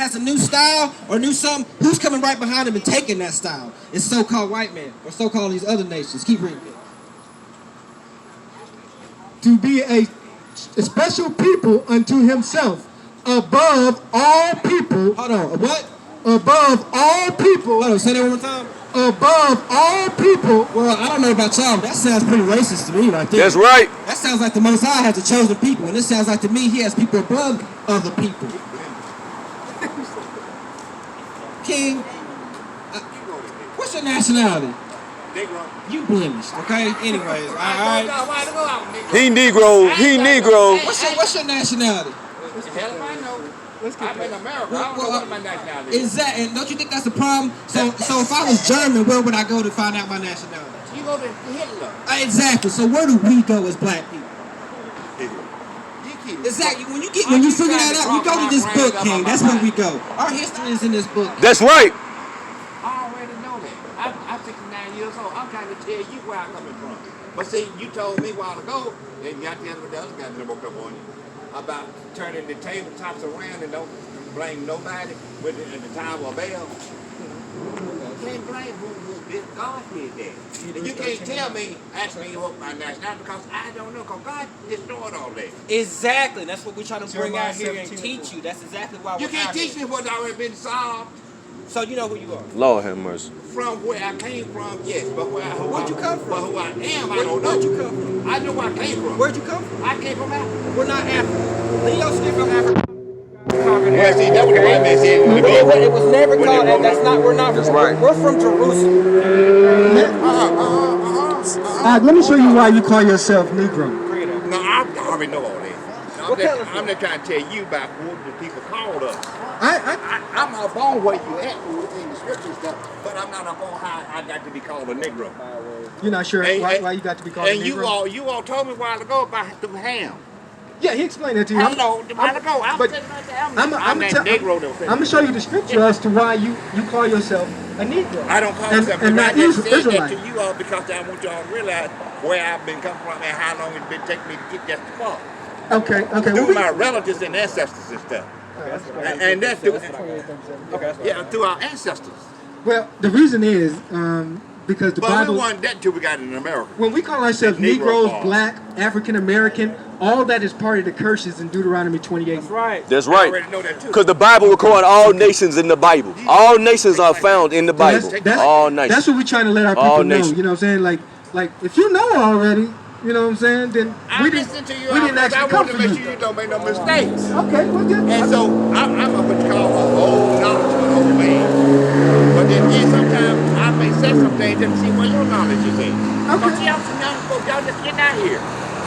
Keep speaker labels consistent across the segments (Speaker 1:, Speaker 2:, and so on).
Speaker 1: has a new style or new something, who's coming right behind him and taking that style? It's so-called white men or so-called these other nations. Keep reading.
Speaker 2: To be a special people unto himself, above all people.
Speaker 1: Hold on, what?
Speaker 2: Above all people.
Speaker 1: Hold on, say that one more time.
Speaker 2: Above all people.
Speaker 1: Well, I don't know about y'all, but that sounds pretty racist to me right there.
Speaker 3: That's right.
Speaker 1: That sounds like the Most High has a chosen people, and this sounds like to me he has people above other people. King, what's your nationality?
Speaker 4: Negro.
Speaker 1: You blemished, okay? Anyways, all right.
Speaker 3: He Negro. He Negro.
Speaker 1: What's your nationality?
Speaker 4: Hell if I know. I'm in America. I don't know what my nationality is.
Speaker 1: Is that, and don't you think that's the problem? So if I was German, where would I go to find out my nationality?
Speaker 4: You go to Hitler.
Speaker 1: Exactly. So where do we go as black people? Exactly. When you figure that out, we go to this book, King. That's where we go. Our history is in this book.
Speaker 3: That's right.
Speaker 4: I already know that. I'm 69 years old. I'm trying to tell you where I'm coming from. But see, you told me a while ago, and you got to tell the other guys that woke up on you, about turning the tabletops around and don't blame nobody with the Tower of Babel. You can't blame who did. God did that. And you can't tell me, ask me what my nationality, because I don't know, because God destroyed all that.
Speaker 1: Exactly. That's what we're trying to bring out here and teach you. That's exactly why we're
Speaker 4: You can't teach me what's already been solved.
Speaker 1: So you know who you are.
Speaker 3: Lord have mercy.
Speaker 4: From where I came from, yes, but
Speaker 1: where'd you come from?
Speaker 4: But who I am, I don't know.
Speaker 1: Where'd you come from?
Speaker 4: I know where I came from.
Speaker 1: Where'd you come from?
Speaker 4: I came from Africa.
Speaker 1: We're not African. Leo skipped from Africa.
Speaker 4: Well, see, that was the white man said in the beginning.
Speaker 1: It was never called that. That's not. We're not.
Speaker 3: That's right.
Speaker 1: We're from Jerusalem.
Speaker 2: Let me show you why you call yourself Negro.
Speaker 4: No, I already know all that. I'm just trying to tell you about what the people called us. I'm up on where you at in the scripture stuff, but I'm not up on how I got to be called a Negro.
Speaker 2: You're not sure why you got to be called a Negro?
Speaker 4: And you all told me a while ago about the ham.
Speaker 2: Yeah, he explained that to you.
Speaker 4: I know, a while ago. I'm that Negro though.
Speaker 2: I'm gonna show you the scripture as to why you call yourself a Negro.
Speaker 4: I don't call myself
Speaker 2: and not
Speaker 4: I just said
Speaker 2: Israelite.
Speaker 4: that to you all because I want y'all to realize where I've been coming from and how long it's been taking me to get that far.
Speaker 2: Okay.
Speaker 4: Through my relatives and ancestors and stuff. And that's through, through our ancestors.
Speaker 2: Well, the reason is because the Bible.
Speaker 4: We wanted that until we got in America.
Speaker 2: When we call ourselves Negroes, Black, African American, all that is part of the curses in Deuteronomy 28.
Speaker 1: That's right.
Speaker 3: That's right.
Speaker 4: I already know that too.
Speaker 3: Because the Bible record all nations in the Bible. All nations are found in the Bible. All nations.
Speaker 2: That's what we're trying to let our people know. You know what I'm saying? Like if you know already, you know what I'm saying? Then we didn't actually come for you.
Speaker 4: I want to make sure you don't make no mistakes.
Speaker 2: Okay, well good.
Speaker 4: And so I'm what you call an old knowledge, old man. But then again, sometimes I may say some things and see where your knowledge is in. But see, I'm some young folks, y'all just getting out here.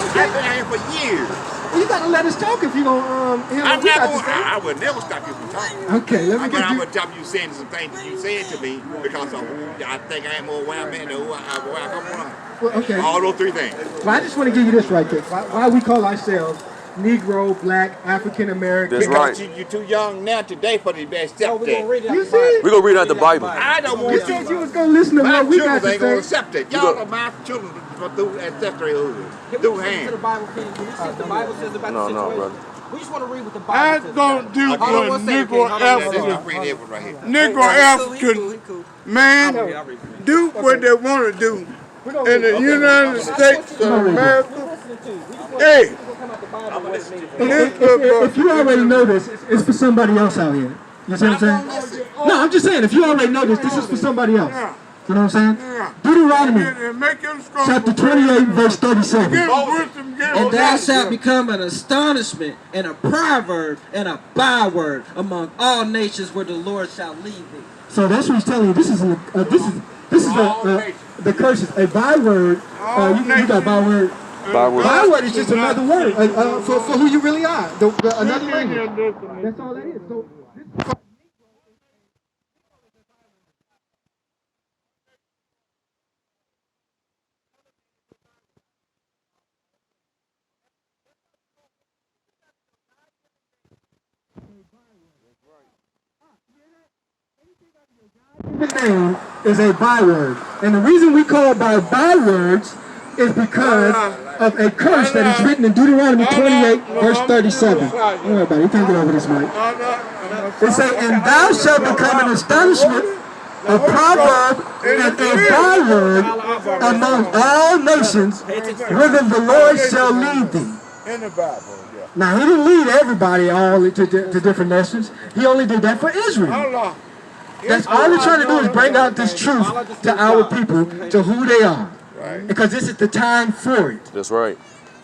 Speaker 4: I've been out here for years.
Speaker 2: Well, you gotta let us talk if you don't
Speaker 4: I would never stop you from talking.
Speaker 2: Okay, let me get
Speaker 4: I would stop you saying some things that you said to me because of who I think I am or where I'm in or where I come from.
Speaker 2: Well, okay.
Speaker 4: All those three things.
Speaker 2: Well, I just want to give you this right quick. Why we call ourselves Negro, Black, African American.
Speaker 3: That's right.
Speaker 4: Because you're too young now today for the best accept that.
Speaker 2: You see?
Speaker 3: We're going to read out the Bible.
Speaker 4: I don't want
Speaker 2: You said you was going to listen to what we got to
Speaker 4: ain't going to
Speaker 2: say.
Speaker 4: accept it. Y'all are my children through ancestryhood. Through hand.
Speaker 1: The Bible, King. Can we see what the Bible says about the situation?
Speaker 3: No, brother.
Speaker 1: We just want to read what the Bible says.
Speaker 5: I don't do what Negro African. Negro African man do what they want to do in the United States of America. Hey,
Speaker 2: if you already know this, it's for somebody else out here. You see what I'm saying? No, I'm just saying, if you already know this is for somebody else. You know what I'm saying? Deuteronomy chapter 28, verse 37.
Speaker 1: And thou shalt become an astonishment and a proverb and a byword among all nations where the Lord shall lead thee.
Speaker 2: So that's what he's telling you. This is the curse is a byword. You got byword. Byword is just another word for who you really are. Another language. That's all that is. So the name is a byword. And the reason we call by bywords is because of a curse that is written in Deuteronomy 28, verse 37. Don't worry about it. You can't get over this, Mike. It says, and thou shalt become an astonishment, a proverb, and a byword among all nations, whither the Lord shall lead thee.
Speaker 5: In the Bible, yeah.
Speaker 2: Now, he didn't lead everybody all to different nations. He only did that for Israel. That's all we're trying to do is bring out this truth to our people, to who they are.
Speaker 5: Right.
Speaker 2: Because this is the time for it.
Speaker 3: That's right.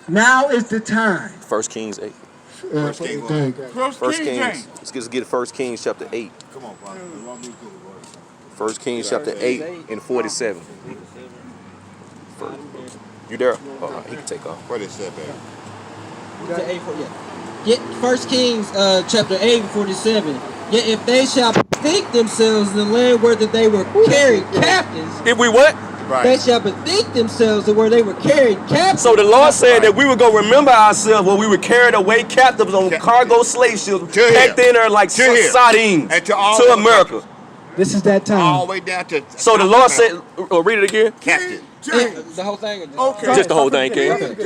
Speaker 2: Now is the time.
Speaker 3: 1 Kings 8.
Speaker 5: First Kings.
Speaker 3: Let's get 1 Kings chapter 8.
Speaker 5: Come on, Father.
Speaker 3: 1 Kings chapter 8 and 47. You there? Oh, he can take off.
Speaker 5: What is that, baby?
Speaker 1: Get 1 Kings chapter 8 and 47. Yet if they shall bethink themselves in the land where that they were carried captives.
Speaker 3: If we what?
Speaker 5: Right.
Speaker 1: They shall bethink themselves of where they were carried captives.
Speaker 3: So the Lord said that we would go remember ourselves when we were carried away captives on cargo slave ships, packed in there like sardines to America.
Speaker 2: This is that time.
Speaker 5: All the way down to.
Speaker 3: So the Lord said, read it again.
Speaker 5: Captain.
Speaker 1: The whole thing.
Speaker 5: Okay.
Speaker 3: Just the whole thing, King.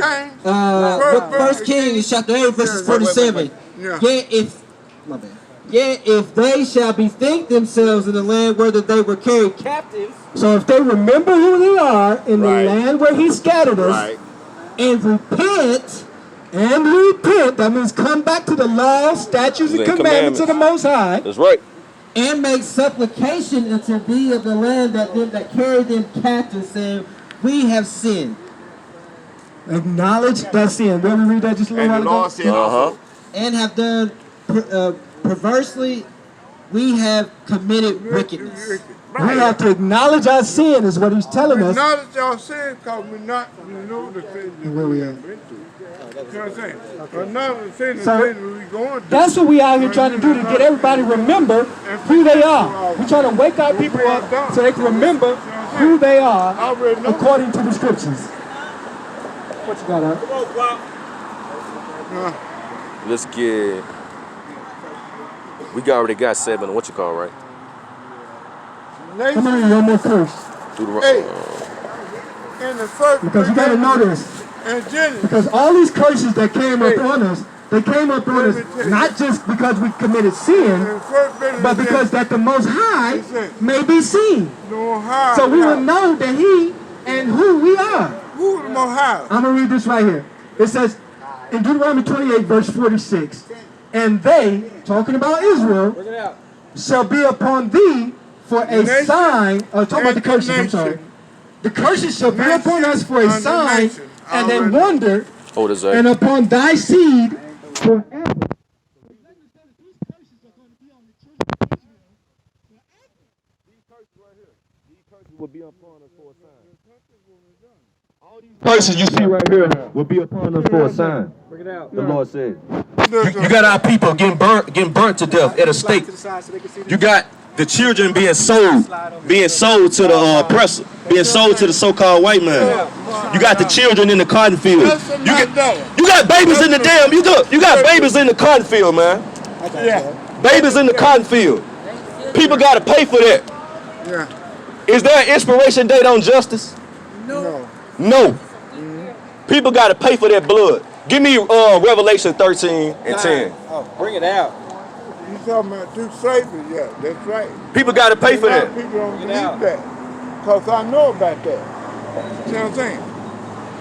Speaker 1: First Kings chapter 8 verses 47. Yet if they shall bethink themselves in the land where that they were carried captives.
Speaker 2: So if they remember who they are in the land where he scattered us, and repent, that means come back to the law, statutes, and commandments of the Most High.
Speaker 3: That's right.
Speaker 1: And make supplication unto thee of the land that them that carried them captive, saying, we have sinned.
Speaker 2: Acknowledge that sin. Did we read that just a little while ago?
Speaker 5: Lord said also.
Speaker 1: And have done perversely, we have committed wickedness.
Speaker 2: We have to acknowledge our sin, is what he's telling us.
Speaker 5: Acknowledge our sin because we're not, know the sin
Speaker 2: where we are.
Speaker 5: You know what I'm saying? Another sin is we're going through.
Speaker 2: That's what we out here trying to do, to get everybody to remember who they are. We're trying to wake our people up so they can remember who they are according to the scriptures. What you got,
Speaker 3: Let's get. We already got 7. What you call, right?
Speaker 2: Come on, one more curse.
Speaker 5: In the first.
Speaker 2: Because you got to know this. Because all these curses that came up on us, they came up on us not just because we committed sin, but because that the Most High may be seen. So we will know that He and who we are.
Speaker 5: Who the Most High?
Speaker 2: I'm going to read this right here. It says in Deuteronomy 28, verse 46, and they, talking about Israel, shall be upon thee for a sign, talking about the curses, I'm sorry. The curses shall be upon us for a sign and a wonder, and upon thy seed forever.
Speaker 3: Curses you see right here will be upon us for a sign. The Lord said. You got our people getting burnt to death at a stake. You got the children being sold to the oppressor, being sold to the so-called white man. You got the children in the cotton field. You got babies in the damn. You got babies in the cotton field, man. Babies in the cotton field. People got to pay for that. Is there an expiration date on justice? No. People got to pay for that blood. Give me Revelation 13 and 10.
Speaker 1: Oh, bring it out.
Speaker 5: You talking about through slavery? Yeah, that's right.
Speaker 3: People got to pay for that.
Speaker 5: People don't believe that. Because I know about that. See what I'm saying?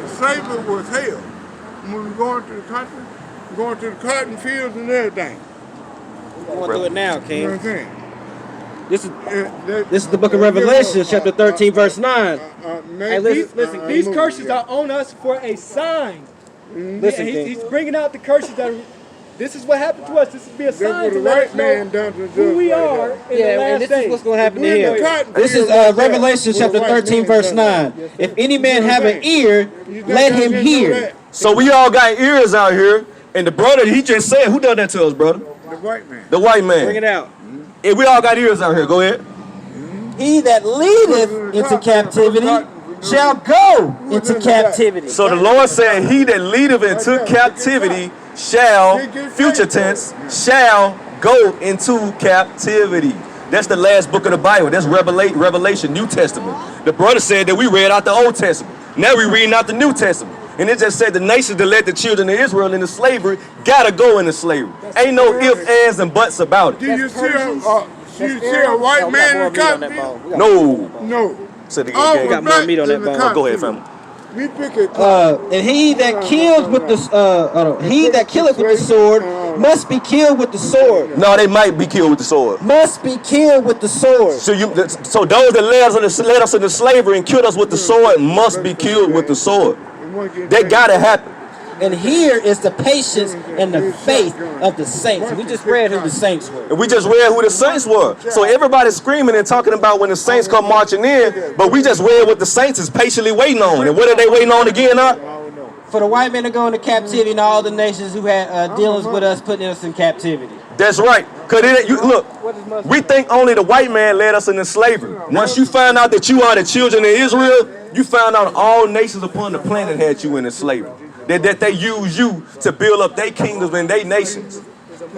Speaker 5: The slavery was hell. When we were going to the country, going to the cotton fields and everything.
Speaker 1: We're going through it now, King.
Speaker 5: You know what I'm saying?
Speaker 1: This is the book of Revelation, chapter 13, verse 9.
Speaker 2: Hey, listen, these curses are on us for a sign.
Speaker 1: Listen,
Speaker 2: he's bringing out the curses that this is what happened to us. This will be a sign to let us know who we are in the last
Speaker 1: this
Speaker 2: days.
Speaker 1: is what's going to happen to him. This is Revelation chapter 13, verse 9. If any man have an ear, let him hear.
Speaker 3: So we all got ears out here, and the brother, he just said, who done that to us, brother?
Speaker 5: The white man.
Speaker 3: The white man.
Speaker 1: Bring it out.
Speaker 3: If we all got ears out here, go ahead.
Speaker 1: He that leadeth into captivity shall go into captivity.
Speaker 3: So the Lord said, he that leadeth into captivity shall, future tense, shall go into captivity. That's the last book of the Bible. That's Revelation, New Testament. The brother said that we read out the Old Testament. Now we reading out the New Testament. And it just said the nations that led the children of Israel into slavery gotta go into slavery. Ain't no ifs, ands, and buts about it.
Speaker 5: Do you see a white man in the country?
Speaker 3: No.
Speaker 5: No.
Speaker 3: Said the
Speaker 5: All
Speaker 3: game.
Speaker 5: got more meat on that bone.
Speaker 3: Go ahead, family.
Speaker 5: We pick it.
Speaker 1: And he that kills with the he that killeth with the sword must be killed with the sword.
Speaker 3: No, they might be killed with the sword.
Speaker 1: Must be killed with the sword.
Speaker 3: So those that led us into slavery and killed us with the sword must be killed with the sword. That gotta happen.
Speaker 1: And here is the patience and the faith of the saints. We just read who the saints were.
Speaker 3: And we just read who the saints were. So everybody's screaming and talking about when the saints come marching in, but we just read what the saints is patiently waiting on. And what are they waiting on again, huh?
Speaker 1: For the white men to go into captivity and all the nations who had dealings with us putting us in captivity.
Speaker 3: That's right. Because look, we think only the white man led us into slavery. Once you find out that you are the children of Israel, you found out all nations upon the planet had you in slavery. That they use you to build up their kingdoms and their nations.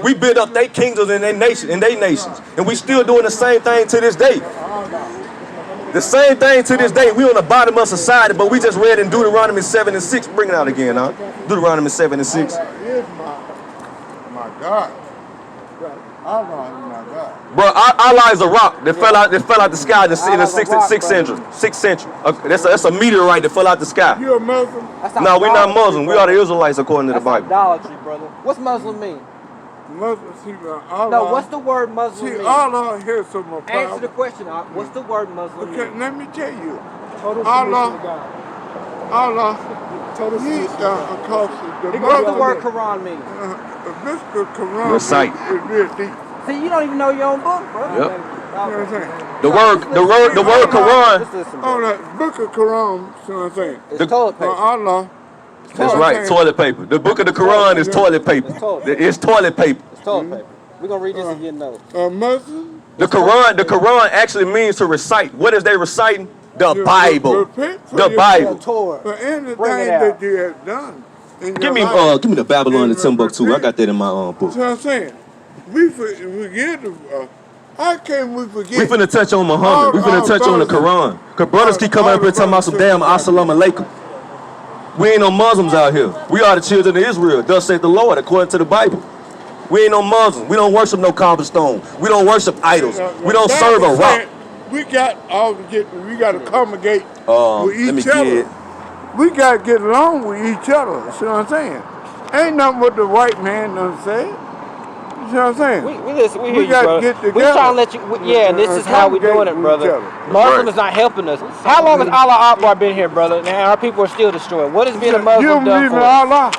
Speaker 3: We build up their kingdoms and their nations. And we still doing the same thing to this day. The same thing to this day. We on the bottom of society, but we just read in Deuteronomy 7 and 6. Bring it out again, huh? Deuteronomy 7 and 6.
Speaker 5: My God. Allah, my God.
Speaker 3: Bro, Allah is a rock that fell out the sky in the 6th century. That's a meteorite that fell out the sky.
Speaker 5: You a Muslim?
Speaker 3: No, we're not Muslim. We are the Israelites according to the Bible.
Speaker 1: Idolatry, brother. What's Muslim mean?
Speaker 5: Muslim, see, Allah.
Speaker 1: No, what's the word Muslim mean?
Speaker 5: Allah here's some more power.
Speaker 1: Answer the question. What's the word Muslim mean?
Speaker 5: Okay, let me tell you.
Speaker 2: Allah.
Speaker 5: He,
Speaker 1: What's the word Quran mean?
Speaker 5: The Quran
Speaker 3: Recite.
Speaker 5: is real deep.
Speaker 1: See, you don't even know your own book, bro.
Speaker 3: Yep.
Speaker 5: You know what I'm saying?
Speaker 3: The word Quran.
Speaker 5: Oh, that book of Quran, you know what I'm saying?
Speaker 1: It's toilet paper.
Speaker 5: Allah.
Speaker 3: That's right, toilet paper. The book of the Quran is toilet paper. It's toilet paper.
Speaker 1: It's toilet paper. We're going to read this again, though.
Speaker 5: Muslim?
Speaker 3: The Quran actually means to recite. What is they reciting? The Bible. The Bible.
Speaker 5: For anything that you have done.
Speaker 3: Give me the Babylon and Timbuktu. I got that in my book.
Speaker 5: That's what I'm saying. We forget. How can we forget?
Speaker 3: We finna touch on Muhammad. We finna touch on the Quran. Cause brothers keep coming up here talking about some damn Assalamu alaikum. We ain't no Muslims out here. We are the children of Israel. Thus saith the Lord, according to the Bible. We ain't no Muslims. We don't worship no cobblestone. We don't worship idols. We don't serve a rock.
Speaker 5: We got to congregate with
Speaker 3: let me
Speaker 5: each other.
Speaker 3: get.
Speaker 5: We got to get along with each other. See what I'm saying? Ain't nothing what the white man done say. You know what I'm saying?
Speaker 1: We hear you,
Speaker 5: gotta
Speaker 1: brother.
Speaker 5: get together.
Speaker 1: We trying to let you, and this is how we doing it, brother. Muslim is not helping us. How long has Allah Akbar been here, brother? And our people are still destroyed. What has being a Muslim done for us?
Speaker 5: Allah?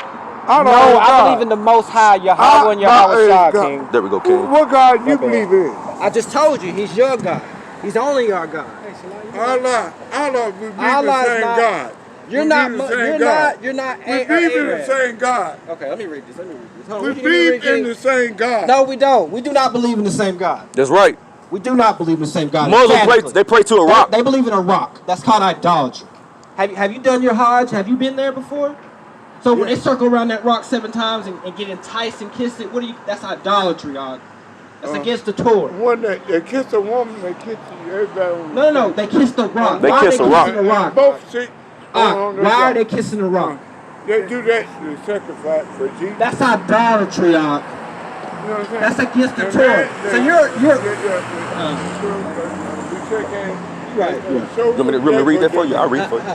Speaker 1: No, I believe in the Most High, Yahweh and Yahweh Shah, King.
Speaker 3: There we go, King.
Speaker 5: What God you believe in?
Speaker 1: I just told you, He's your God. He's only our God.
Speaker 5: Allah, we believe the same God.
Speaker 1: You're not
Speaker 5: We believe in the same God.
Speaker 1: Okay, let me read this.
Speaker 5: We believe in the same God.
Speaker 1: No, we don't. We do not believe in the same God.
Speaker 3: That's right.
Speaker 1: We do not believe in the same God.
Speaker 3: Muslims pray to a rock.
Speaker 1: They believe in a rock. That's called idolatry. Have you done your Hajj? Have you been there before? So when they circle around that rock 7 times and get enticed and kiss it, that's idolatry, y'all. That's against the Torah.
Speaker 5: When they kiss a woman, they kiss everybody.
Speaker 1: No. They kiss the rock.
Speaker 3: They kiss a rock.
Speaker 1: The rock?
Speaker 5: Both see.
Speaker 1: Why are they kissing the rock?
Speaker 5: They do that to sacrifice for Jesus.
Speaker 1: That's idolatry, y'all.
Speaker 5: You know what I'm saying?
Speaker 1: That's against the Torah. So you're right.
Speaker 3: You want me to read that for you? I'll read it for you.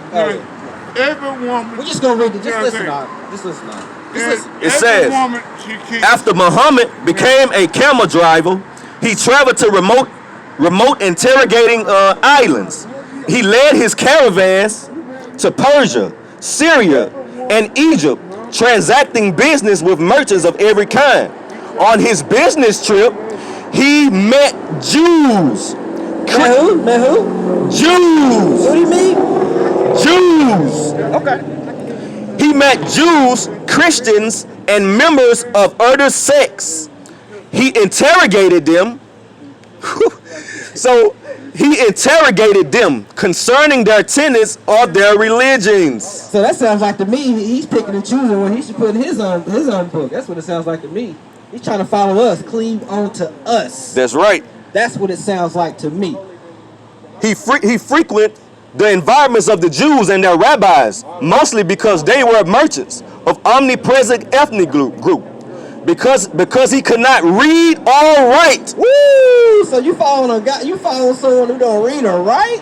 Speaker 5: Every woman.
Speaker 1: We're just gonna read it. Just listen, dog.
Speaker 3: It says, after Muhammad became a camel driver, he traveled to remote interrogating islands. He led his caravans to Persia, Syria, and Egypt, transacting business with merchants of every kind. On his business trip, he met Jews.
Speaker 1: Met who?
Speaker 3: Jews.
Speaker 1: What do you mean?
Speaker 3: Jews.
Speaker 1: Okay.
Speaker 3: He met Jews, Christians, and members of other sects. He interrogated them. He interrogated them concerning their tenets of their religions.
Speaker 1: So that sounds like to me he's picking and choosing when he should put in his own book. That's what it sounds like to me. He's trying to follow us, cleave onto us.
Speaker 3: That's right.
Speaker 1: That's what it sounds like to me.
Speaker 3: He frequent the environments of the Jews and their rabbis, mostly because they were merchants of omnipresent ethnic group. Because he could not read or write.
Speaker 1: Woo! So you following a guy? You following someone who don't read or write?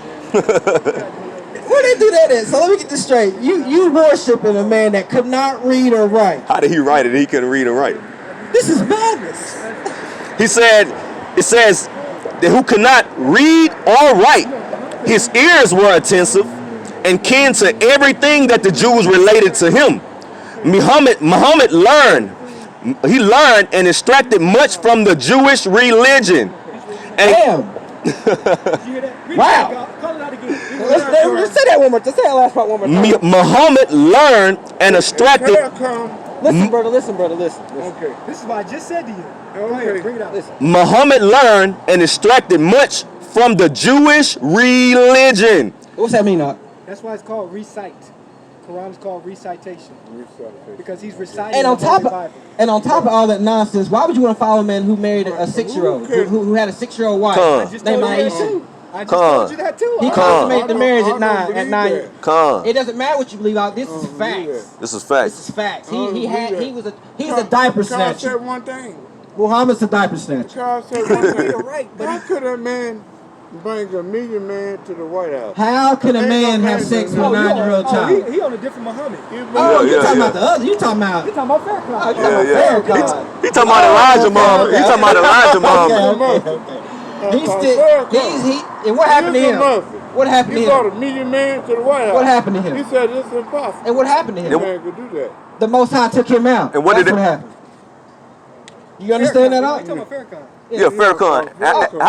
Speaker 1: Where they do that at? So let me get this straight. You worshiping a man that could not read or write.
Speaker 3: How did he write it? He couldn't read or write.
Speaker 1: This is madness.
Speaker 3: He said, it says that who could not read or write. His ears were attentive and kin to everything that the Jews related to him. Muhammad learned and extracted much from the Jewish religion. And
Speaker 1: Damn. Wow. Let's say that one more. Let's say that last part one more time.
Speaker 3: Muhammad learned and extracted.
Speaker 1: Listen, brother. Listen.
Speaker 5: Okay.
Speaker 2: This is what I just said to you.
Speaker 5: Okay.
Speaker 2: Bring it out.
Speaker 1: Listen.
Speaker 3: Muhammad learned and extracted much from the Jewish religion.
Speaker 1: What's that mean, Doc?
Speaker 2: That's why it's called recite. Quran is called recitation. Because he's reciting
Speaker 1: And on
Speaker 2: the Holy
Speaker 1: top
Speaker 2: Bible.
Speaker 1: of all that nonsense, why would you want to follow a man who married a 6-year-old, who had a 6-year-old wife
Speaker 3: Come.
Speaker 1: named Aisha?
Speaker 2: I just told you that too.
Speaker 1: He consummated the marriage at 9.
Speaker 3: Come.
Speaker 1: It doesn't matter what you believe out. This is facts.
Speaker 3: This is facts.
Speaker 1: This is facts. He's a diaper
Speaker 5: Charles
Speaker 1: snatcher.
Speaker 5: said one thing.
Speaker 1: Muhammad's a diaper snatcher.
Speaker 5: Charles said one thing. How could a man bring a million man to the White House?
Speaker 1: How can a man have sex with a 9-year-old child?
Speaker 2: He on a different Muhammad.
Speaker 1: Oh, you talking about the other? You talking about?
Speaker 2: You're talking about Farrakhan.
Speaker 1: Oh, you talking about Farrakhan.
Speaker 3: He talking about Elijah Muhammad. He talking about Elijah Muhammad.
Speaker 1: And what happened to him? What happened to
Speaker 5: He brought
Speaker 1: him?
Speaker 5: a million man to the White House.
Speaker 1: What happened to him?
Speaker 5: He said it's impossible.
Speaker 1: And what happened to
Speaker 5: No
Speaker 1: him?
Speaker 5: man could do that.
Speaker 1: The Most High took him out.
Speaker 3: And what
Speaker 1: That's
Speaker 3: did it-
Speaker 1: what happened? You understand that?
Speaker 2: You're
Speaker 1: All?
Speaker 2: talking about Farrakhan.
Speaker 3: Yeah, Farrakhan.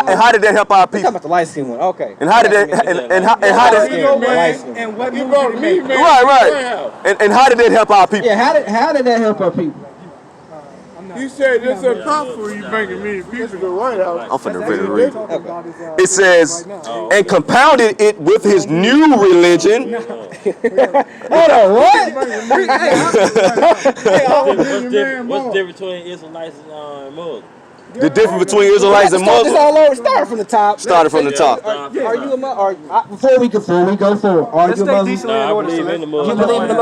Speaker 3: And how did that help our
Speaker 1: You're talking
Speaker 3: people?
Speaker 1: about the light skin one. Okay.
Speaker 3: And how did that? And how did?
Speaker 2: And what
Speaker 5: He
Speaker 2: movie
Speaker 5: brought
Speaker 2: did
Speaker 5: a
Speaker 2: he make?
Speaker 5: million man to the White
Speaker 3: Right.
Speaker 5: House.
Speaker 3: And how did that help our people?
Speaker 1: Yeah. How did that help our people?
Speaker 5: He said it's impossible you bring a million people to the White House.
Speaker 3: I'm finna
Speaker 2: That's
Speaker 3: really
Speaker 2: what
Speaker 3: read.
Speaker 2: we're talking about is,
Speaker 3: It says, and compounded it with his new religion.
Speaker 1: Hold on. What?
Speaker 6: What's the difference between Israelites and Muslims?
Speaker 3: The difference between Israelites and
Speaker 1: This
Speaker 3: Muslims
Speaker 1: all over. Start from the top.
Speaker 3: started from the top.
Speaker 1: Are you a Muslim? Before we go forward, are you a Muslim?
Speaker 6: Nah, I believe in the
Speaker 1: You
Speaker 6: Muslims.
Speaker 1: believe in the Muslim?